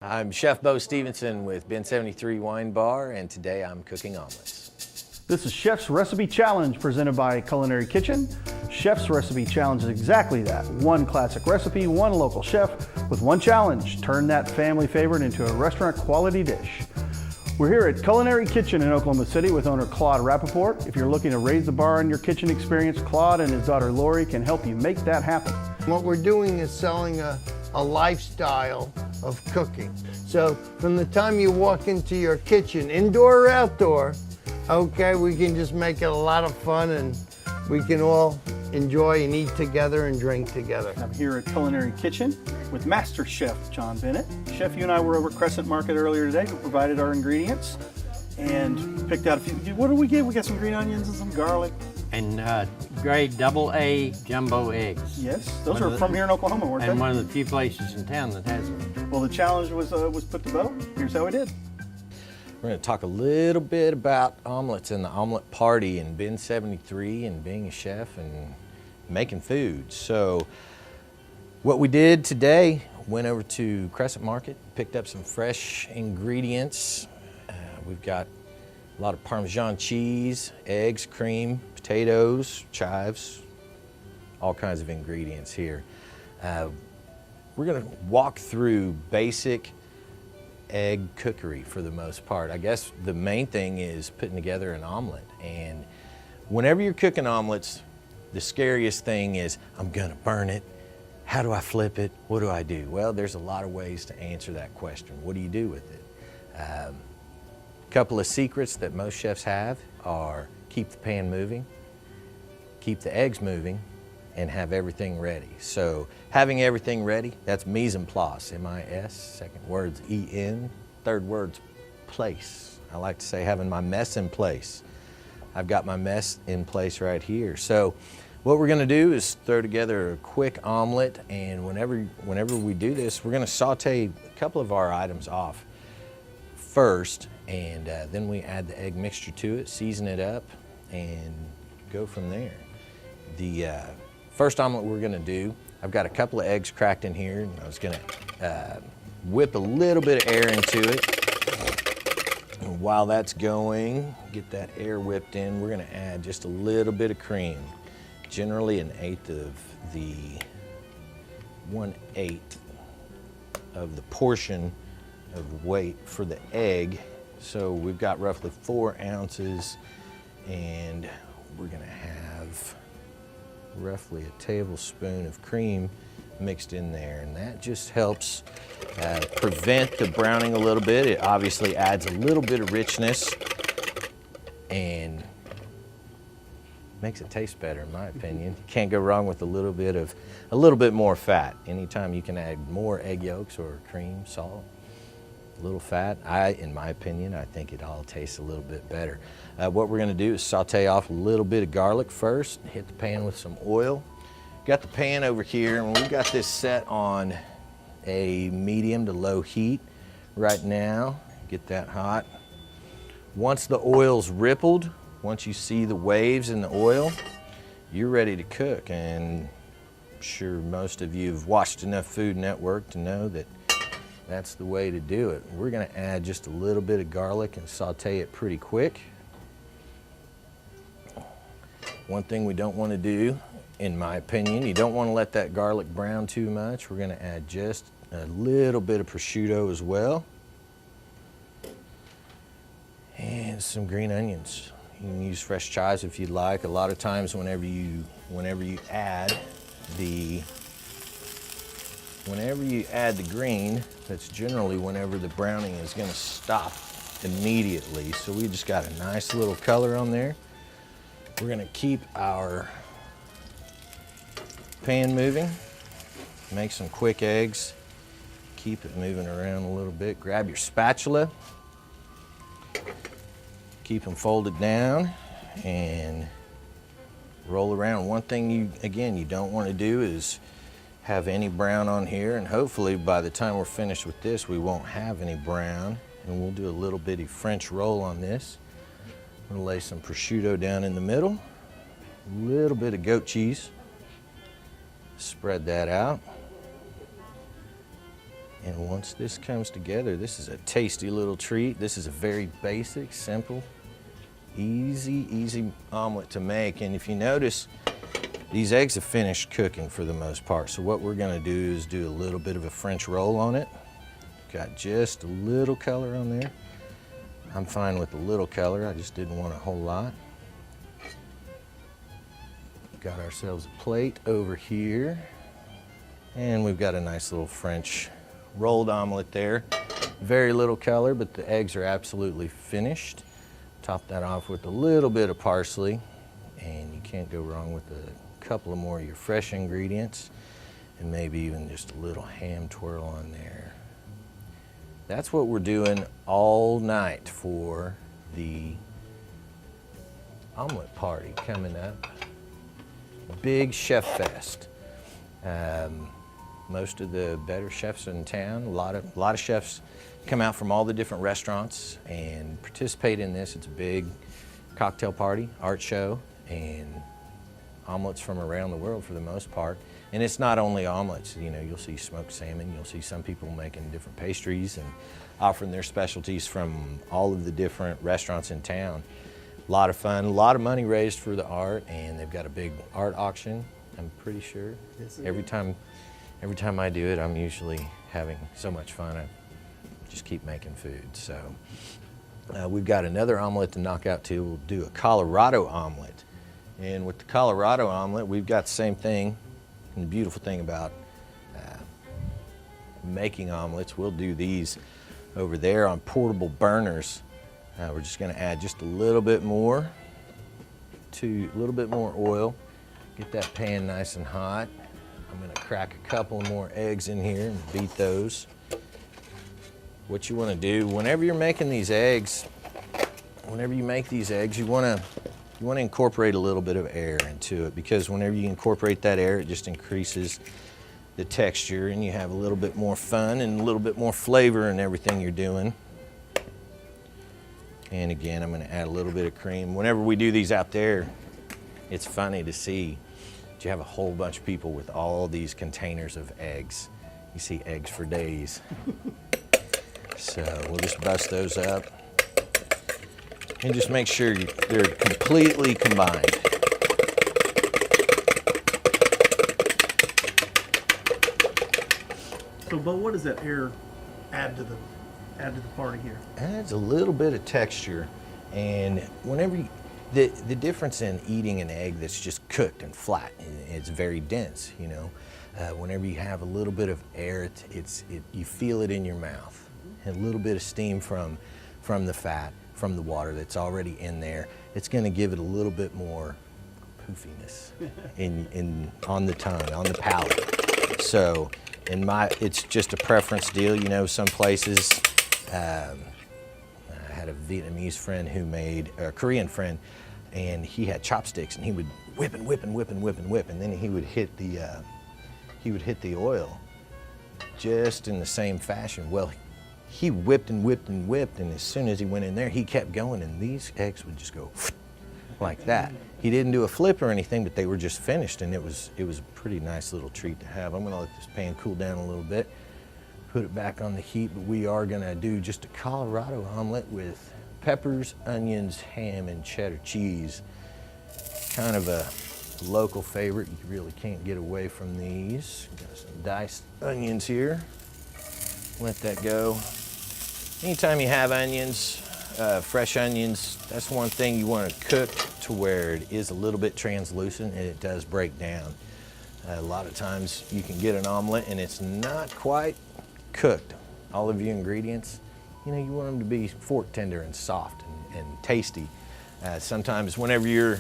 I'm Chef Beau Stephenson with Ben 73 Wine Bar, and today I'm cooking omelets. This is Chef's Recipe Challenge presented by Culinary Kitchen. Chef's Recipe Challenge is exactly that. One classic recipe, one local chef with one challenge. Turn that family favorite into a restaurant quality dish. We're here at Culinary Kitchen in Oklahoma City with owner Claude Rappaport. If you're looking to raise the bar on your kitchen experience, Claude and his daughter Lori can help you make that happen. What we're doing is selling a lifestyle of cooking. So from the time you walk into your kitchen, indoor or outdoor, okay, we can just make it a lot of fun and we can all enjoy and eat together and drink together. I'm here at Culinary Kitchen with Master Chef John Bennett. Chef, you and I were over Crescent Market earlier today. We provided our ingredients and picked out a few. What did we get? We got some green onions and some garlic. And grade AA jumbo eggs. Yes, those are from here in Oklahoma, weren't they? And one of the few places in town that has them. Well, the challenge was put to Beau. Here's how we did. We're going to talk a little bit about omelets and the omelet party and Ben 73 and being a chef and making food. So what we did today, went over to Crescent Market, picked up some fresh ingredients. We've got a lot of Parmesan cheese, eggs, cream, potatoes, chives, all kinds of ingredients here. We're going to walk through basic egg cookery for the most part. I guess the main thing is putting together an omelet. And whenever you're cooking omelets, the scariest thing is, I'm gonna burn it. How do I flip it? What do I do? Well, there's a lot of ways to answer that question. What do you do with it? A couple of secrets that most chefs have are keep the pan moving, keep the eggs moving, and have everything ready. So having everything ready, that's mise en place, M-I-S, second word's E-N, third word's place. I like to say having my mess in place. I've got my mess in place right here. So what we're gonna do is throw together a quick omelet, and whenever we do this, we're gonna saute a couple of our items off first, and then we add the egg mixture to it, season it up, and go from there. The first omelet we're gonna do, I've got a couple of eggs cracked in here, and I was gonna whip a little bit of air into it. And while that's going, get that air whipped in, we're gonna add just a little bit of cream. Generally an eighth of the 1/8 of the portion of weight for the egg. So we've got roughly 4 ounces, and we're gonna have roughly a tablespoon of cream mixed in there, and that just helps prevent the browning a little bit. It obviously adds a little bit of richness and makes it taste better, in my opinion. You can't go wrong with a little bit more fat. Anytime you can add more egg yolks or cream, salt, a little fat, in my opinion, I think it all tastes a little bit better. What we're gonna do is saute off a little bit of garlic first, hit the pan with some oil. Got the pan over here, and we've got this set on a medium to low heat right now. Get that hot. Once the oil's rippled, once you see the waves in the oil, you're ready to cook. And I'm sure most of you have watched enough Food Network to know that that's the way to do it. We're gonna add just a little bit of garlic and saute it pretty quick. One thing we don't wanna do, in my opinion, you don't wanna let that garlic brown too much. We're gonna add just a little bit of prosciutto as well. And some green onions. You can use fresh chives if you'd like. A lot of times whenever you add the green, that's generally whenever the browning is gonna stop immediately. So we just got a nice little color on there. We're gonna keep our pan moving, make some quick eggs, keep it moving around a little bit. Grab your spatula, keep them folded down, and roll around. One thing you don't want to do is have any brown on here, and hopefully by the time we're finished with this, we won't have any brown. And we'll do a little bitty French roll on this. I'm gonna lay some prosciutto down in the middle, a little bit of goat cheese, spread that out. And once this comes together, this is a tasty little treat. This is a very basic, simple, easy omelet to make. And if you notice, these eggs have finished cooking for the most part. So what we're gonna do is do a little bit of a French roll on it. Got just a little color on there. I'm fine with a little color, I just didn't want a whole lot. Got ourselves a plate over here. And we've got a nice little French rolled omelet there. Very little color, but the eggs are absolutely finished. Top that off with a little bit of parsley, and you can't go wrong with a couple of more of your fresh ingredients, and maybe even just a little ham twirl on there. That's what we're doing all night for the omelet party coming up. Big chef fest. Most of the better chefs in town, a lot of chefs come out from all the different restaurants and participate in this. It's a big cocktail party, art show, and omelets from around the world for the most part. And it's not only omelets, you know, you'll see smoked salmon, you'll see some people making different pastries and offering their specialties from all of the different restaurants in town. A lot of fun, a lot of money raised for the art, and they've got a big art auction, I'm pretty sure. Yes, Every time I do it, I'm usually having so much fun. I just keep making food. So we've got another omelet to knock out too. We'll do a Colorado omelet. And with the Colorado omelet, we've got the same thing. And the beautiful thing about making omelets, we'll do these over there on portable burners. We're just gonna add just a little bit more oil. Get that pan nice and hot. I'm gonna crack a couple more eggs in here and beat those. What you wanna do, whenever you're making these eggs, you wanna incorporate a little bit of air into it, because whenever you incorporate that air, it just increases the texture and you have a little bit more fun and a little bit more flavor in everything you're doing. And again, I'm gonna add a little bit of cream. Whenever we do these out there, it's funny to see. You have a whole bunch of people with all these containers of eggs. You see eggs for days. So we'll just bust those up and just make sure they're completely combined. So, but what does that air add to the party here? Adds a little bit of texture, and whenever the difference in eating an egg that's just cooked and flat, it's very dense, you know. Whenever you have a little bit of air, you feel it in your mouth. And a little bit of steam from the fat, from the water that's already in there, it's gonna give it a little bit more poofiness on the tongue, on the palate. So, it's just a preference deal, you know. Some places, I had a Vietnamese friend who made, a Korean friend, and he had chopsticks, and he would whip and whip and whip and whip and whip, and then he would hit the oil just in the same fashion. Well, he whipped and whipped and whipped, and as soon as he went in there, he kept going, and these eggs would just go like that. He didn't do a flip or anything, but they were just finished, and it was a pretty nice little treat to have. I'm gonna let this pan cool down a little bit, put it back on the heat, but we are gonna do just a Colorado omelet with peppers, onions, ham, and cheddar cheese. Kind of a local favorite. You really can't get away from these. Got some diced onions here. Let that go. Anytime you have onions, fresh onions, that's one thing you want to cook to where it is a little bit translucent and it does break down. A lot of times you can get an omelet and it's not quite cooked. All of your ingredients, you know, you want them to be fork tender and soft and tasty. Sometimes whenever you're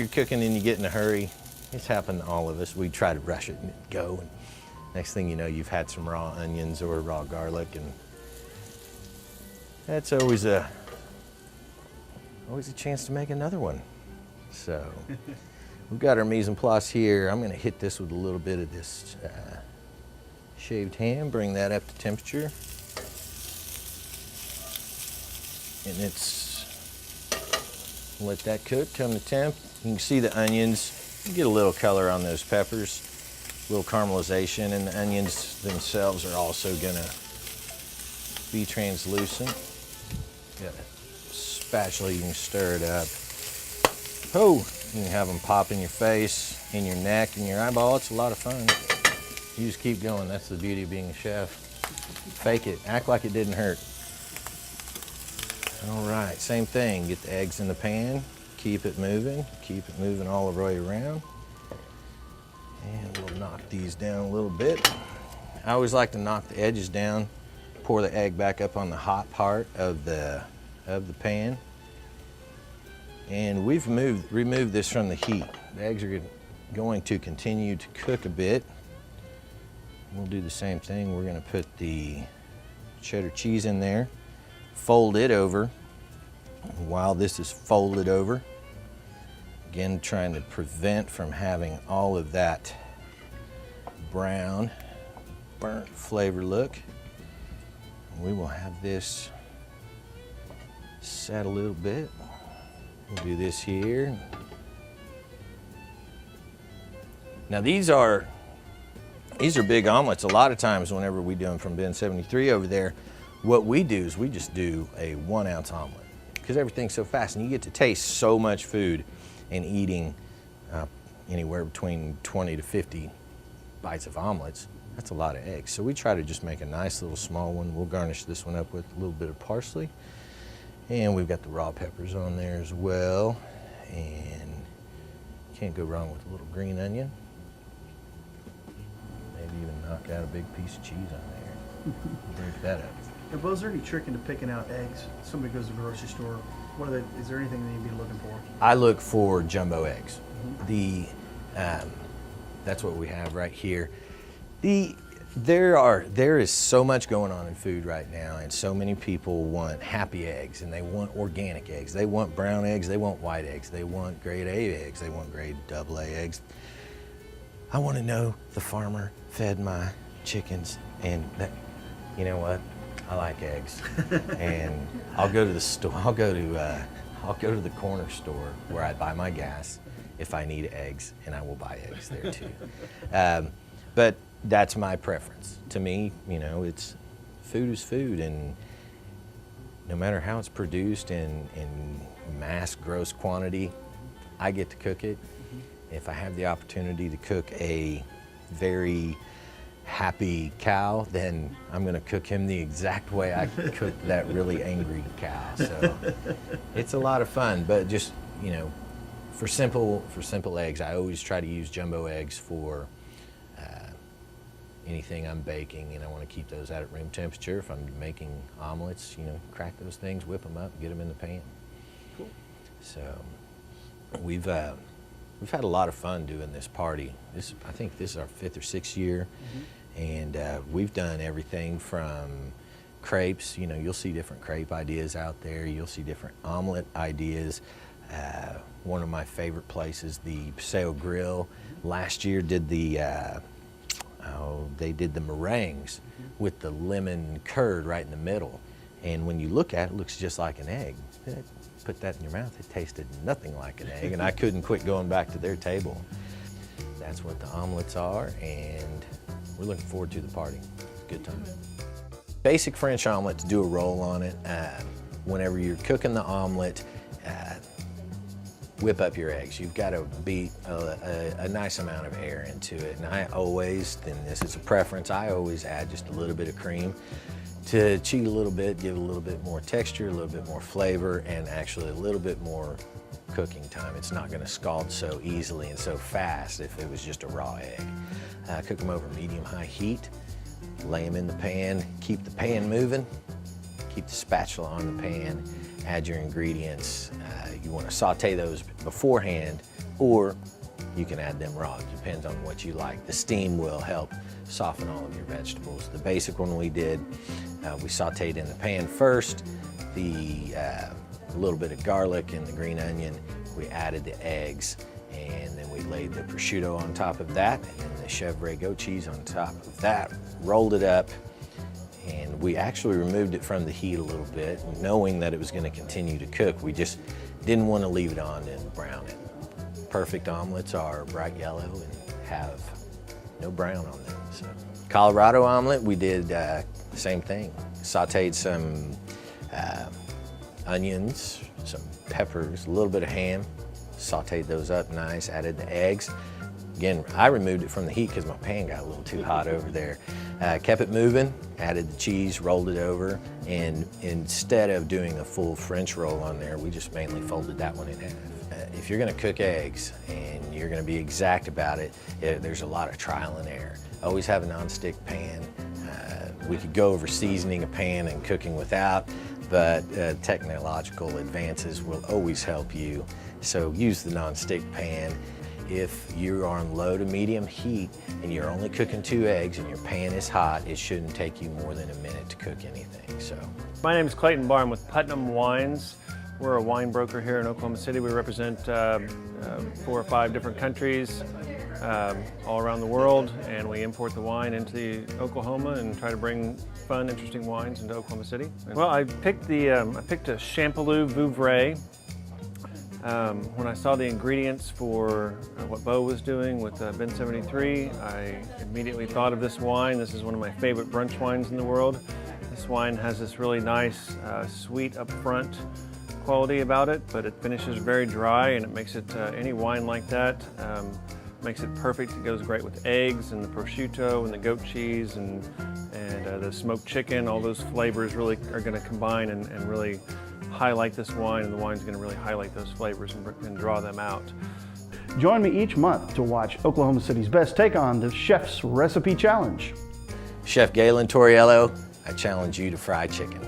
cooking and you get in a hurry, it's happened to all of us. We try to rush it and go, and next thing you know, you've had some raw onions or raw garlic, and that's always a chance to make another one. So we've got our mise en place here. I'm going to hit this with a little bit of this shaved ham, bring that up to temperature. And let that cook, come to temp. You can see the onions, you get a little color on those peppers. little caramelization, and the onions themselves are also gonna be translucent. Got a spatula, you can stir it up. Oh, you can have them pop in your face, in your neck, in your eyeball. It's a lot of fun. You just keep going. That's the beauty of being a chef. Fake it, act like it didn't hurt. All right, same thing. Get the eggs in the pan, keep it moving all the way around. And we'll knock these down a little bit. I always like to knock the edges down, pour the egg back up on the hot part of the pan. And we've removed this from the heat. The eggs are going to continue to cook a bit. We'll do the same thing. We're gonna put the cheddar cheese in there, fold it over. While this is folded over, again, trying to prevent from having all of that brown, burnt flavor look. We will have this set a little bit. We'll do this here. Now these are big omelets. A lot of times whenever we do them from bin 73 over there, what we do is we just do a 1 ounce omelet because everything's so fast and you get to taste so much food and eating anywhere between 20 to 50 bites of omelets. That's a lot of eggs. So we try to just make a nice little small one. We'll garnish this one up with a little bit of parsley. And we've got the raw peppers on there as well. And can't go wrong with a little green onion. Maybe even knock out a big piece of cheese on there. Break that up. And Beau, is there any trick into picking out eggs? Somebody goes to the grocery store. Is there anything they need to be looking for? I look for jumbo eggs. That's what we have right here. There is so much going on in food right now, and so many people want happy eggs, and they want organic eggs. They want brown eggs, they want white eggs, they want grade A eggs, they want grade AA eggs. I want to know the farmer fed my chickens, and that, you know what? I like eggs, and I'll go to the store. I'll go to the corner store where I buy my gas if I need eggs, and I will buy eggs there too. But that's my preference. To me, you know, food is food, and no matter how it's produced in mass gross quantity, I get to cook it. If I have the opportunity to cook a very happy cow, then I'm gonna cook him the exact way I cook that really angry cow. So it's a lot of fun, but just, you know, for simple eggs, I always try to use jumbo eggs for anything I'm baking, and I want to keep those out at room temperature. If I'm making omelets, you know, crack those things, whip them up, get them in the pan. Cool. So we've had a lot of fun doing this party. I think this is our 5th or 6th year, and we've done everything from crepes. You know, you'll see different crepe ideas out there. You'll see different omelet ideas. One of my favorite places, the Paseo Grill, last year did they did the meringues with the lemon curd right in the middle. And when you look at it, it looks just like an egg. Put that in your mouth, it tasted nothing like an egg, and I couldn't quit going back to their table. That's what the omelets are, and we're looking forward to the party. Good time. Basic French omelets, do a roll on it. Whenever you're cooking the omelet, whip up your eggs. You've got to beat a nice amount of air into it. And I always, and this is a preference, I always add just a little bit of cream to cheat a little bit, give it a little bit more texture, a little bit more flavor, and actually a little bit more cooking time. It's not going to scald so easily and so fast if it was just a raw egg. Cook them over medium-high heat, lay them in the pan, keep the pan moving, keep the spatula on the pan, add your ingredients. You want to saute those beforehand, or you can add them raw. It depends on what you like. The steam will help soften all of your vegetables. The basic one we did, we sauteed in the pan first, a little bit of garlic and the green onion. We added the eggs, and then we laid the prosciutto on top of that, and then the chèvre goat cheese on top of that, rolled it up, and we actually removed it from the heat a little bit, knowing that it was going to continue to cook. We just didn't want to leave it on and brown it. Perfect omelets are bright yellow and have no brown on them. So. Colorado omelet, we did same thing. Sauteed some onions, some peppers, a little bit of ham, sauteed those up nice, added the eggs. Again, I removed it from the heat because my pan got a little too hot over there. Kept it moving, added the cheese, rolled it over, and instead of doing a full French roll on there, we just mainly folded that one in half. If you're gonna cook eggs and you're gonna be exact about it, there's a lot of trial and error. Always have a non-stick pan. We could go over seasoning a pan and cooking without, but technological advances will always help you. So use the non-stick pan. If you are on low to medium heat and you're only cooking 2 eggs and your pan is hot, it shouldn't take you more than a minute to cook anything. So, my name is Clayton Barr. I'm with Putnam Wines. We're a wine broker here in Oklahoma City. We represent 4 or 5 different countries all around the world, and we import the wine into Oklahoma and try to bring fun, interesting wines into Oklahoma City. Well, I picked a Champollion Vouvray. When I saw the ingredients for what Beau was doing with Ben 73, I immediately thought of this wine. This is one of my favorite brunch wines in the world. This wine has this really nice, sweet upfront quality about it, but it finishes very dry, and it makes it, any wine like that, makes it perfect. It goes great with eggs and the prosciutto and the goat cheese and the smoked chicken. All those flavors really are going to combine and really highlight this wine, and the wine's going to really highlight those flavors and draw them out. Join me each month to watch Oklahoma City's Best take on the Chef's Recipe Challenge. Chef Galen Torriello, I challenge you to fry chicken.